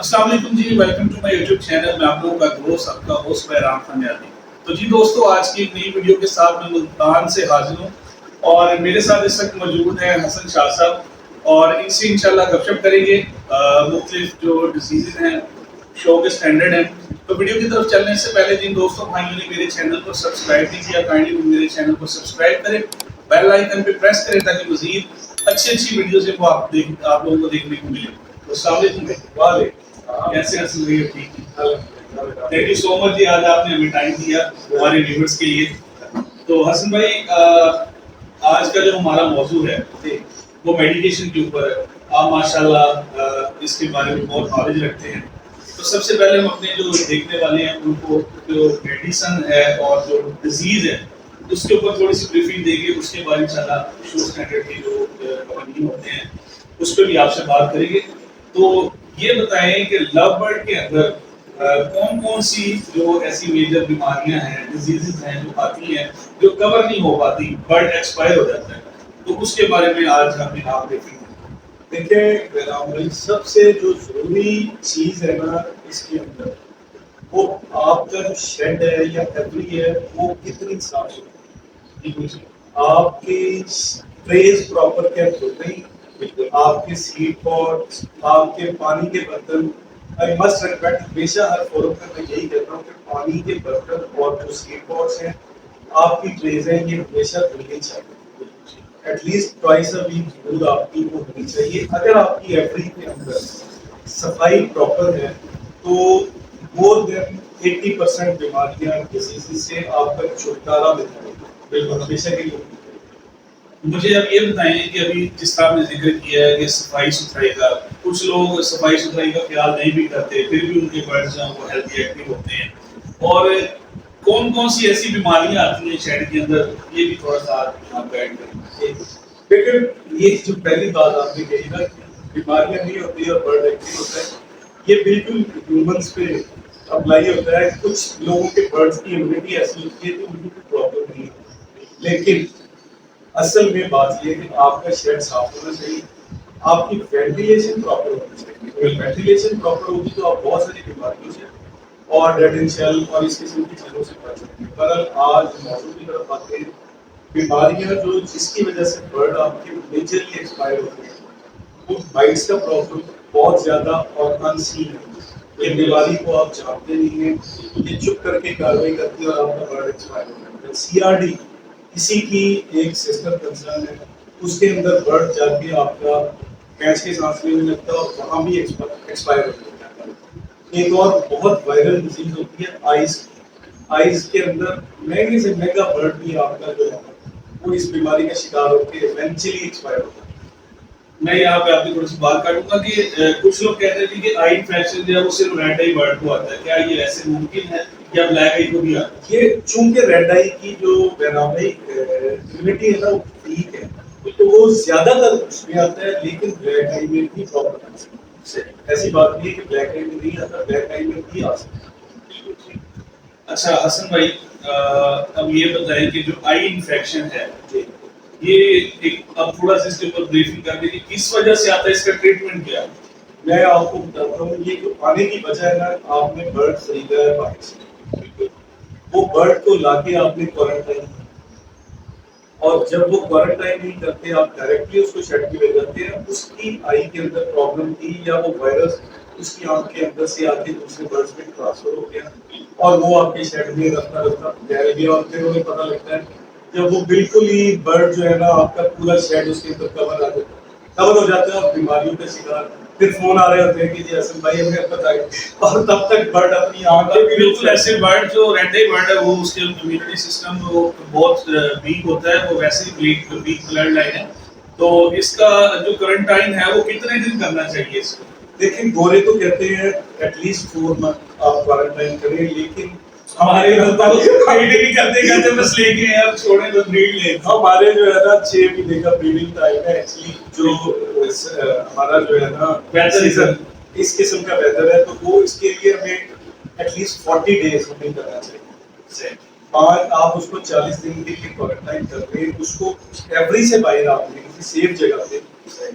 अस्सलाम वालेकुम जी, welcome to my YouTube channel. मैं आप लोगों का दोस्त, आपका होस्ट बैराम खान यादवी। तो जी दोस्तों, आज की एक नई वीडियो के साथ मैं मुल्तान से हाजिर हूँ और मेरे साथ इस वक्त मौजूद है हसन शाह साहब और इनसे इंशाल्लाह गपशप करेंगे। मुख्तलिफ जो डिजीज़ हैं, शो के स्टैंडर्ड हैं। तो वीडियो की तरफ चलने से पहले जिन दोस्तों भाइयों ने मेरे चैनल को सब्सक्राइब नहीं किया, काइंडली मेरे चैनल को सब्सक्राइब करें, बेल आइकन पे प्रेस करें ताकि मजीद अच्छी वीडियोज़ हैं वो आप लोगों को देखने को मिले। तो अस्सलाम वालेकुम भाई। वाले कैसे हैं सुन रही है? ठीक। थैंक यू सो मच जी, आज आपने हमें टाइम दिया हमारे व्यूअर्स के लिए। तो हसन भाई, आज का जो हमारा मौजू है वो मेडिटेशन के ऊपर है। आप माशाल्लाह इसके बारे में बहुत नॉलेज रखते हैं। तो सबसे पहले हम अपने जो देखने वाले हैं उनको जो मेडिसिन है और जो डिजीज है उसके ऊपर थोड़ी सी ब्रीफिंग देंगे। उसके बाद इंशाल्लाह शो स्टैंडर्ड के जो कवानीन होते हैं उस पर भी आपसे बात करेंगे। तो ये बताएं कि लव बर्ड के अंदर कौन कौन सी जो ऐसी मेजर बीमारियां हैं, डिजीजेस हैं जो आती हैं जो कवर नहीं हो पाती, बर्ड एक्सपायर हो जाता है। तो उसके बारे में आज हमें आप देखेंगे। देखिए, सबसे जो जरूरी चीज है ना इसके अंदर, वो आपका जो शेड है या फैब्रिक है वो कितनी साफ सुथरी, आपकी ट्रेस प्रॉपर क्या धुल रही, आपके सीड पॉट, आपके पानी के बर्तन। आई मस्ट रिकमेंड, हमेशा हर फोरम पर मैं यही कहता हूँ कि पानी के बर्तन और जो सीड पॉट्स हैं, आपकी ट्रेज है, ये हमेशा धुलनी चाहिए। एटलीस्ट ट्वाइस अ वीक जरूर आपकी वो होनी चाहिए। अगर आपकी एवरी के अंदर सफाई प्रॉपर है तो मोर देन 80% बीमारियां डिजीज से आपका छुटकारा मिलता है। बिल्कुल हमेशा के लिए। मुझे अब ये बताएं कि अभी जिस तरह आपने जिक्र किया है कि सफाई सुथराई का, कुछ लोग सफाई सुथराई का ख्याल नहीं भी करते, फिर भी उनके बर्ड्स जो हैं वो हेल्दी एक्टिव होते हैं। और कौन कौन सी ऐसी बीमारियां आती हैं शेड के अंदर, ये भी थोड़ा सा आप गाइड करें। लेकिन ये जो पहली बात आपने कही ना, बीमारियां नहीं होती और बर्ड एक्टिव होता है, ये बिल्कुल ह्यूमंस पे अप्लाई होता है। कुछ लोगों के बर्ड्स की इम्यूनिटी ऐसी होती है कि उनको कोई प्रॉब्लम नहीं है। लेकिन असल में बात ये है कि आपका शेड साफ होना चाहिए, आपकी वेंटिलेशन प्रॉपर होनी चाहिए। अगर वेंटिलेशन प्रॉपर होगी तो आप बहुत सारी बीमारियों से और डेड एंड शेल और इस किस्म की चीजों से बच सकते हैं। पर आज मौसम की तरफ आते हैं, बीमारियां जो जिसकी वजह से बर्ड आपके मेजरली एक्सपायर होते हैं, वो बाइट्स का प्रॉब्लम बहुत ज्यादा और अनसीन है। ये बीमारी को आप जानते नहीं हैं, ये चुप करके कार्रवाई करती है और आपका बर्ड एक्सपायर हो जाता है। सीआरडी इसी की एक सिस्टम कंसर्न है, उसके अंदर बर्ड जाके आपका कैच के सांस लेने लगता है और वहाँ भी एक्सपायर हो जाता है। एक और बहुत वायरल डिजीज होती है आइस। आइस के अंदर महंगे से महंगा बर्ड भी आपका जो है वो इस बीमारी का शिकार होकर इवेंचुअली एक्सपायर होता है। मैं यहाँ पे आपकी थोड़ी सी बात काटूंगा कि कुछ लोग कहते थे कि आई इन्फेक्शन जो है वो सिर्फ रेड आई बर्ड को आता है। क्या ये ऐसे मुमकिन है या ब्लैक आई को भी आता है? ये चूंकि रेड आई की जो वेनोमिक इम्यूनिटी है ना वो ठीक है, तो वो ज्यादातर उसमें आता है। लेकिन ब्लैक आई में भी प्रॉब्लम है, ऐसी बात नहीं है कि ब्लैक आई में नहीं आता, ब्लैक आई में भी आ सकता है। अच्छा हसन भाई, अब ये बताएं कि जो आई इन्फेक्शन है ये एक, अब थोड़ा सा इसके ऊपर ब्रीफिंग कर दें कि किस वजह से आता है, इसका ट्रीटमेंट क्या है। मैं आपको बताता हूँ, ये जो आने की वजह है ना, आपने बर्ड खरीदा है बाहर से, वो बर्ड को लाके आपने क्वारंटाइन, और जब वो क्वारंटाइन नहीं करते आप डायरेक्टली उसको शेड में ले जाते हैं, उसकी आई के अंदर प्रॉब्लम थी या वो वायरस उसकी आंख के अंदर से आके दूसरे बर्ड्स में ट्रांसफर हो गया और वो आपके शेड में रफ्ता रफ्ता फैल गया। और फिर उन्हें पता लगता है जब वो बिल्कुल ही बर्ड जो है ना आपका पूरा शेड उसके अंदर कवर हो जाता है और बीमारियों का शिकार। फिर फोन आ रहे होते हैं कि जी हसन भाई हमें बताइए, और तब तक बर्ड अपनी आंख बिल्कुल ऐसे बर्ड जो रेड आई बर्ड है वो उसके इम्यूनिटी सिस्टम वो बहुत वीक होता है, वो वैसे ही वीक ब्लड लाइन है। तो इसका जो क्वारंटाइन है वो कितने दिन करना चाहिए इसको? लेकिन गोरे तो कहते हैं एटलीस्ट 4 मंथ आप क्वारंटाइन करें, लेकिन हमारे नहीं करते करते बस लेके यार छोड़े तो ब्रीड ले। हमारे जो है ना 6 महीने का ब्रीडिंग टाइम है एक्चुअली। जो हमारा जो है ना वेदर इस किस्म का वेदर है, तो वो इसके लिए हमें एटलीस्ट 40 डेज हमें करना चाहिए। और आप उसको 40 दिन के लिए क्वारंटाइन कर रहे हैं, उसको एवरी से बाहर आपने किसी सेफ जगह पे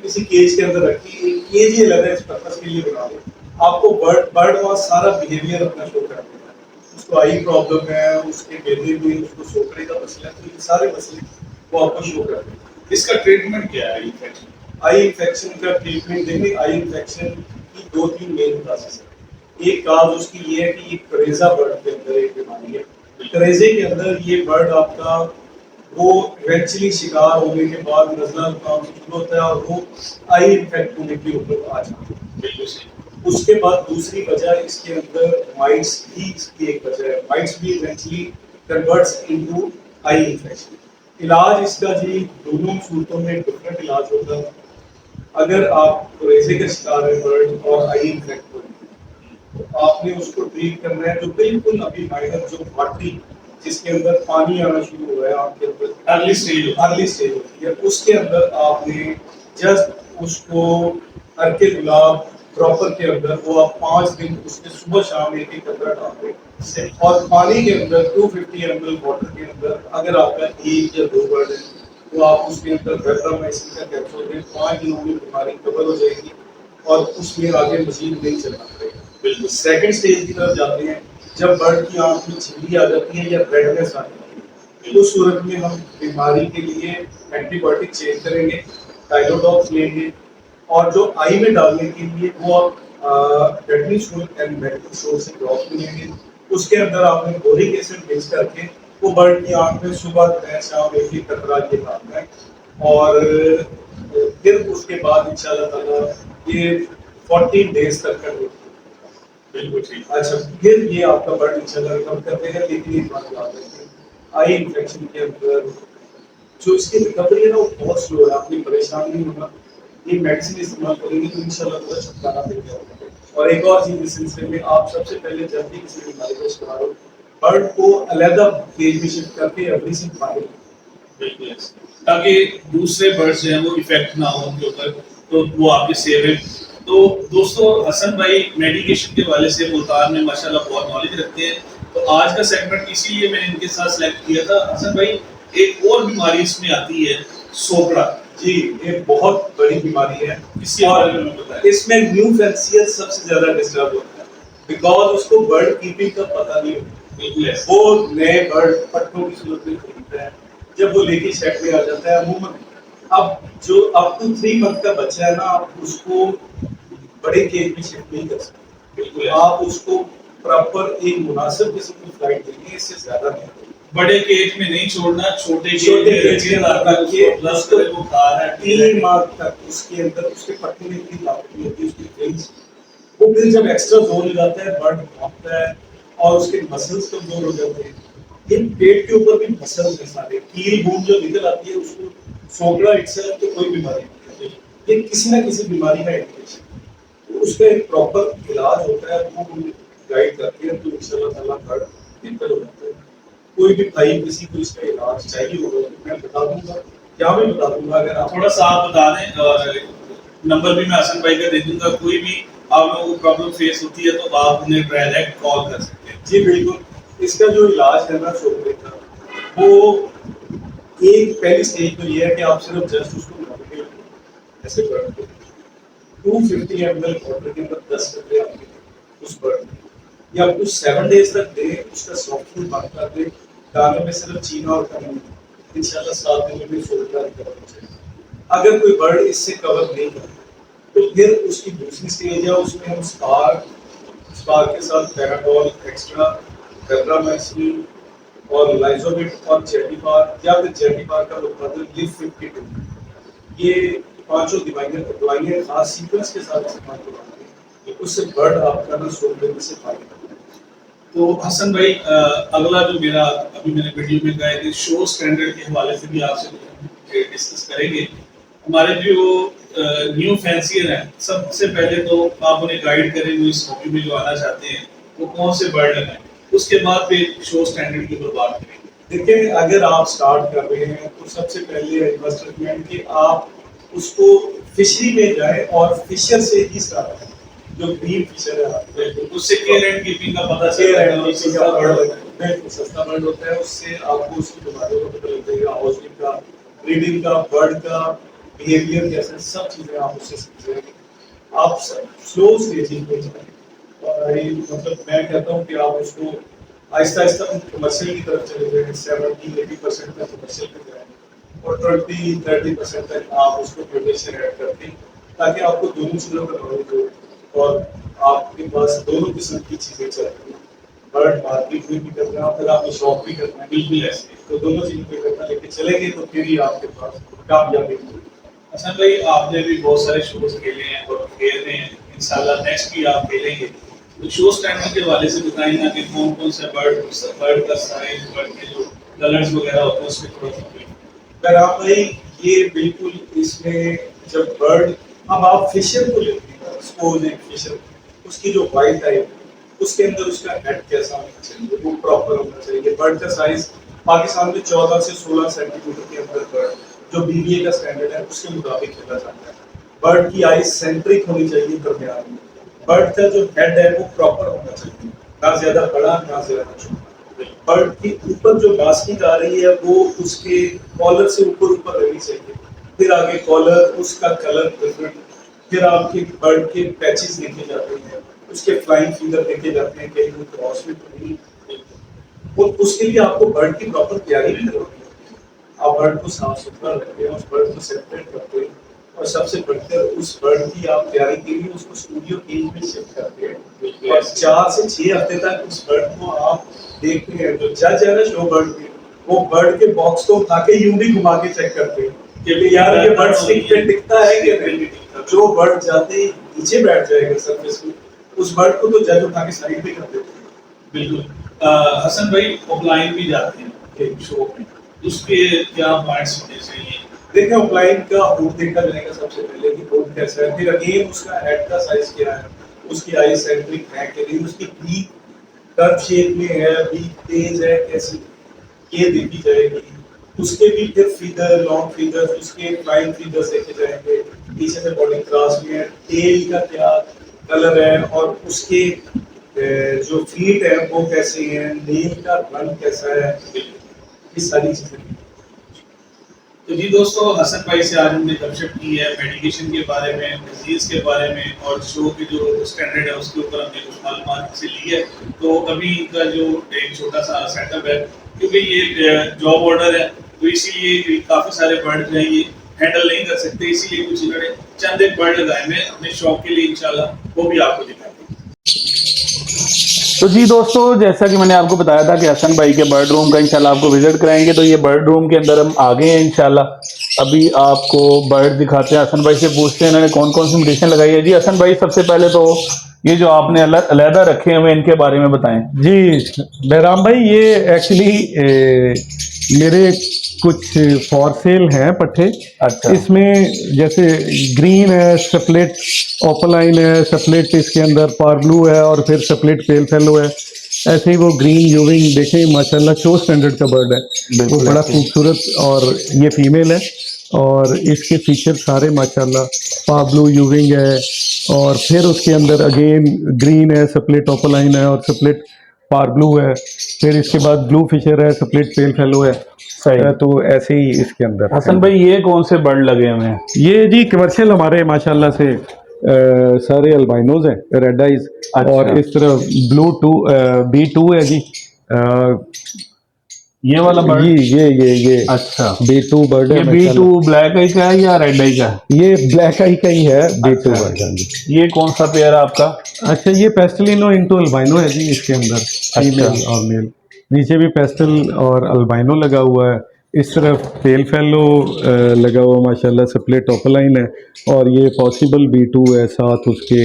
किसी केज के अंदर रखी। एक केज ही अलग है, इस पर्पस के लिए बना रहे, आपको बर्ड बर्ड वहाँ सारा बिहेवियर अपना शो करते हैं। उसको आई प्रॉब्लम है, उसके बेटे में उसको सोकड़े का मसला है, तो ये सारे मसले वो आपको शो करते हैं। इसका ट्रीटमेंट क्या है इन्फेक्शन? आई इन्फेक्शन का ट्रीटमेंट देखिए, आई इन्फेक्शन की दो तीन मेन काजेस है। एक काज उसकी ये है कि ये करेजा बर्ड के अंदर एक बीमारी है। करेजे के अंदर ये बर्ड आपका वो इवेंचुअली शिकार होने के बाद नजला जुकाम शुरू होता है और वो आई इन्फेक्ट होने के ऊपर आ जाता है। बिल्कुल सही। उसके बाद दूसरी वजह इसके अंदर माइट्स भी इसकी एक वजह है। माइट्स भी eventually converts into eye infection. इलाज इसका जी दोनों सूरतों में डिफरेंट इलाज होता है। अगर आप कुरेजे का शिकार है बर्ड और आई इन्फेक्ट हो, तो आपने उसको ट्रीट करना है जो बिल्कुल अभी माइनर जो वाटरी जिसके अंदर पानी आना शुरू हुआ है आपके अंदर अर्ली स्टेज होती है, उसके अंदर आपने जस्ट उसको अर्के गुलाब प्रॉपर के अंदर वो आप 5 दिन उसके सुबह शाम एक एक कतरा डाल दें और पानी के अंदर 250 ml वाटर के अंदर अगर आपका 1 या 2 बर्ड है तो आप उसके अंदर वेट्रामाइसिन का कैप्सूल दें। 5 दिनों में बीमारी कवर हो जाएगी और उसमें आगे मशीन नहीं चलना पड़ेगा। बिल्कुल सेकंड स्टेज की तरफ जाते हैं जब बर्ड की आंख में झिल्ली आ जाती है या रेडनेस आ जाती है, उस सूरत में हम बीमारी के लिए एंटीबायोटिक चेंज करेंगे, टाइलोडॉक्स लेंगे और जो आई में डालने के लिए वो आप डेडली शोल एंड मेडिकल स्टोर से ड्रॉप मिलेंगे। उसके अंदर आपने बोरिक एसिड मिक्स करके वो बर्ड की आंख में सुबह दोपहर शाम एक एक कतरा ये डालना है और फिर उसके बाद इंशाल्लाह ताला ये 14 डेज तक कर देंगे। बिल्कुल ठीक। अच्छा, फिर ये आपका बर्ड इंशाल्लाह रिकवर करते हैं। लेकिन एक बात याद रखिए, आई इन्फेक्शन के अंदर जो इसकी रिकवरी है ना वो बहुत स्लो है। आपने परेशान नहीं होना, ये मेडिसिन इस्तेमाल करेंगे तो इंशाल्लाह पूरा छुटकारा मिल जाएगा। और एक और चीज इस सिलसिले में, आप सबसे पहले जब भी किसी बीमारी का शिकार हो बर्ड को अलग केज में शिफ्ट करके एवरीथिंग फाइन, बिल्कुल ताकि दूसरे बर्ड्स जो हैं वो इफेक्ट ना हो उनके ऊपर, तो वो आपके सेव है। तो दोस्तों, हसन भाई मेडिकेशन के वाले से मुल्तान में माशाल्लाह बहुत नॉलेज रखते हैं। तो आज का सेगमेंट इसीलिए मैंने इनके साथ सेलेक्ट किया था। हसन भाई, एक और बीमारी इसमें आती है, सोकड़ा। जी ये बहुत बड़ी बीमारी है। इसके बारे में बताएं। इसमें न्यू फैंसियर सबसे ज्यादा डिस्टर्ब होता है बिकॉज उसको बर्ड कीपिंग का पता नहीं होता। बिल्कुल है। वो नए बर्ड पट्टों की सूरत में खरीदता है, जब वो लेके शेड में आ जाता है अमूमन अब जो अप टू 3 मंथ का बच्चा है ना, आप उसको बड़े केज में शिफ्ट नहीं कर सकते। बिल्कुल है। आप उसको प्रॉपर एक मुनासिब किस्म की फ्लाइट देंगे, इससे ज्यादा नहीं। बड़े केज में नहीं छोड़ना, छोटे केज छोटे में केज में रखिए, प्लस करे वो खा रहा है 3 माह तक उसके अंदर उसके पट्टे में इतनी ताकत नहीं होती उसकी फेस। वो फिर जब एक्स्ट्रा जोर लगाता है बर्ड भागता है और उसके मसल्स कमजोर हो जाते हैं। इन पेट के ऊपर भी मसल्स है सारे, कील बूम जो निकल आती है उसको सोकड़ा इटसेल्फ तो कोई बीमारी नहीं है, ये किसी ना किसी बीमारी का इंडिकेशन। तो उसका एक प्रॉपर इलाज होता है, वो गाइड करते हैं तो इंशाल्लाह ताला बर्ड बेहतर हो जाता है। कोई भी भाई किसी को इसका इलाज चाहिए होगा तो मैं बता दूंगा, क्या मैं बता दूंगा। अगर आप थोड़ा सा आप बता दें और नंबर भी मैं हसन भाई का दे दूंगा। कोई भी आप लोगों को प्रॉब्लम फेस होती है तो आप उन्हें डायरेक्ट कॉल कर सकते हैं। जी बिल्कुल, इसका जो इलाज है ना सोकड़े का, वो एक पहली स्टेज तो ये है कि आप सिर्फ जस्ट उसको नॉर्मल ऐसे बर्ड को 250 ml वाटर के अंदर 10 कतरे आपके उस बर्ड या कुछ 7 डेज तक दें, उसका सॉफ्ट फूड बंद कर दें, दाने में सिर्फ चीना और कमी, इंशाल्लाह 7 दिन में सोकड़ा रिकवर हो जाएगा। अगर कोई बर्ड इससे कवर नहीं करता तो फिर उसकी दूसरी स्टेज है, उसमें हम स्पार्क के साथ पैराडोल एक्स्ट्रा, वेट्रामाइसिन और लाइजोबिट और जेटिपार या फिर जेटिपार का उत्पादन लिव 52, ये पांचों दवाइयां खास सीक्वेंस के साथ इस्तेमाल करवाते हैं, उससे बर्ड आपका ना सोकड़े में से फायदा। तो हसन भाई, अगला जो मेरा अभी मैंने वीडियो में कहा है कि शो स्टैंडर्ड के हवाले से भी आपसे डिस्कस करेंगे। हमारे जो न्यू फैंसियर हैं, सबसे पहले तो आप उन्हें गाइड करें वो इस हॉबी में जो आना चाहते हैं वो कौन से बर्ड लगाएं, उसके बाद फिर शो स्टैंडर्ड की ऊपर बात करेंगे। देखिए, अगर आप स्टार्ट कर रहे हैं तो सबसे पहले रिक्वेस्ट रिकमेंड कि आप उसको फिशरी में जाए और फिशर से ही स्टार्ट करें, जो ग्रीन फिशर है आपके, उससे केयर एंड कीपिंग का पता केयर चलेगा एंड और कीपिंग सस्ता का बर्ड बर्ड होता है। बिल्कुल सस्ता बर्ड होता है। उससे आपको उसकी बीमारियों का पता लग जाएगा, हाउसिंग का, ब्रीडिंग का, बर्ड का बिहेवियर कैसे, सब चीजें आप उससे सीख जाएंगे। आप स्लो स्टेजिंग पे जाएं, और मतलब मैं कहता हूँ कि आप उसको आहिस्ता आहिस्ता कमर्शियल की तरफ चले जाएंगे, 70-80% तक कमर्शियल पे जाएंगे और 20-30% तक आप उसको प्रोटेक्शन ऐड करके, ताकि आपको दोनों चीज़ों का नॉलेज हो और आपके पास दोनों किस्म की चीज़ें चलती हैं। बर्ड मार्केट में भी करना है, फिर आपको शॉप भी करना है, बिल्कुल ऐसे। तो दोनों चीज़ों पे करना लेके चलेंगे तो फिर ही आपके पास कामयाबी होगी। हसन भाई, आपने भी बहुत सारे शोज खेले हैं और खेल रहे हैं, इंशाल्लाह नेक्स्ट भी आप खेलेंगे। तो शो स्टैंडर्ड के हवाले से बताइए ना कि कौन कौन से बर्ड का साइज, बर्ड के जो कलर्स वगैरह होते हैं उसके थोड़ा सा राम भाई, ये बिल्कुल इसमें जब बर्ड, अब आप फिशर को लेते हैं, सपोज एक फिशर, उसकी जो वाइट टाइप, उसके अंदर उसका हेड कैसा होना चाहिए, वो प्रॉपर होना चाहिए। बर्ड का साइज पाकिस्तान में 14 से 16 सेंटीमीटर के अंदर बर्ड, जो बीबीए का स्टैंडर्ड है उसके मुताबिक खेला जाता है। बर्ड की आई सेंट्रिक होनी चाहिए दरमियान में। बर्ड का जो हेड है वो प्रॉपर होना चाहिए, ना ज्यादा बड़ा ना ज्यादा छोटा। बर्ड की ऊपर जो मास्किंग आ रही है वो उसके कॉलर से ऊपर ऊपर रहनी चाहिए, फिर आगे कॉलर, उसका कलर डिफरेंट, फिर आपके बर्ड के पैचेस देखे जाते हैं, उसके फ्लाइंग फिंगर देखे जाते हैं, कहीं वो क्रॉस में तो नहीं। और उसके लिए आपको बर्ड की प्रॉपर तैयारी भी करवानी होती है। आप बर्ड को साफ सुथरा रखते हैं, उस बर्ड को सेपरेट करते हैं और सबसे बढ़कर उस बर्ड की आप तैयारी के लिए उसको स्टूडियो केज में शिफ्ट करते हैं और 4 से 6 हफ्ते तक उस बर्ड को आप देखते हैं। जो जज है ना शो बर्ड के, वो बर्ड के बॉक्स को उठा के यूं भी घुमा के चेक करते हैं कि यार ये बर्ड स्टिक पे टिकता है कि नहीं। जो बर्ड जाते ही नीचे बैठ जाएगा सरफेस पे, उस बर्ड को तो जज उठा के साइड पे कर देते हैं। बिल्कुल। हसन भाई, ऑफलाइन भी जाते हैं एक शो में, उसके क्या पॉइंट्स होने चाहिए? देखिए, ऑफलाइन का हुड देखा जाएगा सबसे पहले कि हुड कैसा है, फिर अगेन उसका हेड का साइज क्या है, उसकी आई सेंट्रिक है कि नहीं, उसकी बीक कर्व शेप में है, बीक तेज है कैसी, ये देखी जाएगी। उसके भी फिर फीदर, लॉन्ग फीदर्स, उसके फ्लाइंग फीदर्स देखे जाएंगे, पीछे से बॉडी क्रॉस में है, टेल का क्या कलर है और उसके जो फीट है वो कैसे हैं, नेल का रंग कैसा है, ये सारी चीजें। तो जी दोस्तों, हसन भाई से आज हमने गपशप की है मेडिकेशन के बारे में, डिजीज के बारे में और शो की जो स्टैंडर्ड है उसके ऊपर हमने कुछ मालूमात से ली है। तो अभी इनका जो एक छोटा सा सेटअप है, क्योंकि ये जॉब ऑर्डर है तो इसीलिए काफ़ी सारे बर्ड जो है ये हैंडल नहीं कर सकते, इसीलिए कुछ इन्होंने चंद एक बर्ड लगाए हुए अपने शौक के लिए, इंशाल्लाह वो भी आपको दिखाएंगे। तो जी दोस्तों, जैसा कि मैंने आपको बताया था कि हसन भाई के बर्ड रूम का इंशाल्लाह आपको विजिट कराएंगे। तो ये बर्ड रूम के अंदर हम आ गए हैं इंशाल्लाह। अभी आपको बर्ड दिखाते हैं, हसन भाई से पूछते हैं इन्होंने कौन कौन सी मेडिसिन लगाई है। जी हसन भाई, सबसे पहले तो ये जो आपने अलग रखे हुए इनके बारे में बताएं। जी बहराम भाई, ये एक्चुअली मेरे कुछ फॉर सेल हैं पट्टे। अच्छा। इसमें जैसे ग्रीन है, सप्लेट ओपलाइन है, सप्लेट इसके अंदर पार्ब्लू है और फिर सप्लेट पेल फेलो है। ऐसे ही वो ग्रीन यूविंग देखें, माशाल्लाह शो स्टैंडर्ड का बर्ड है, वो बड़ा खूबसूरत, और ये फीमेल है और इसके फीचर सारे माशाल्लाह पार्ब्लू यूविंग है और फिर उसके अंदर अगेन ग्रीन है, सप्लेट ओपलाइन है और सप्लेट पार्ब्लू है, फिर इसके बाद ब्लू फिशर है, सप्लेट पेल फेलो है। सही। तो ऐसे ही इसके अंदर हसन भाई, ये कौन से बर्ड लगे हुए हैं? ये जी कमर्शियल हमारे माशाल्लाह से सारे अल्बाइनोज हैं, रेड आइज। अच्छा। और इस तरह ब्लू B2 है जी। ये वाला बर्ड? ये अच्छा, B2 बर्ड है। ये B2 ब्लैक आई का है या रेड आई का है? ये ब्लैक आई का ही है, B2 अच्छा। बर्ड है जी। ये कौन सा पेयर है आपका? अच्छा, ये पेस्टलिनो इंटू अल्बाइनो है जी, इसके अंदर फीमेल और मेल। नीचे भी पेस्टल और अल्बाइनो लगा हुआ है, इस तरफ पेल फेलो लगा हुआ माशाल्लाह, सप्लेट ओपलाइन है और ये पॉसिबल B2 है, साथ उसके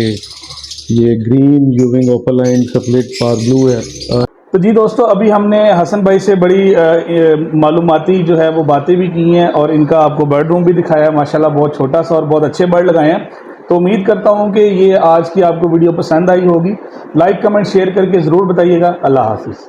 ये ग्रीन यूविंग ओपलाइन सप्लेट पार्ब्लू है। तो जी दोस्तों, अभी हमने हसन भाई से बड़ी मालूमाती जो है वो बातें भी की हैं और इनका आपको बर्ड रूम भी दिखाया है। माशाल्लाह बहुत छोटा सा और बहुत अच्छे बर्ड लगाए हैं। तो उम्मीद करता हूं कि ये आज की आपको वीडियो पसंद आई होगी। लाइक कमेंट शेयर करके ज़रूर बताइएगा। अल्लाह हाफिज़।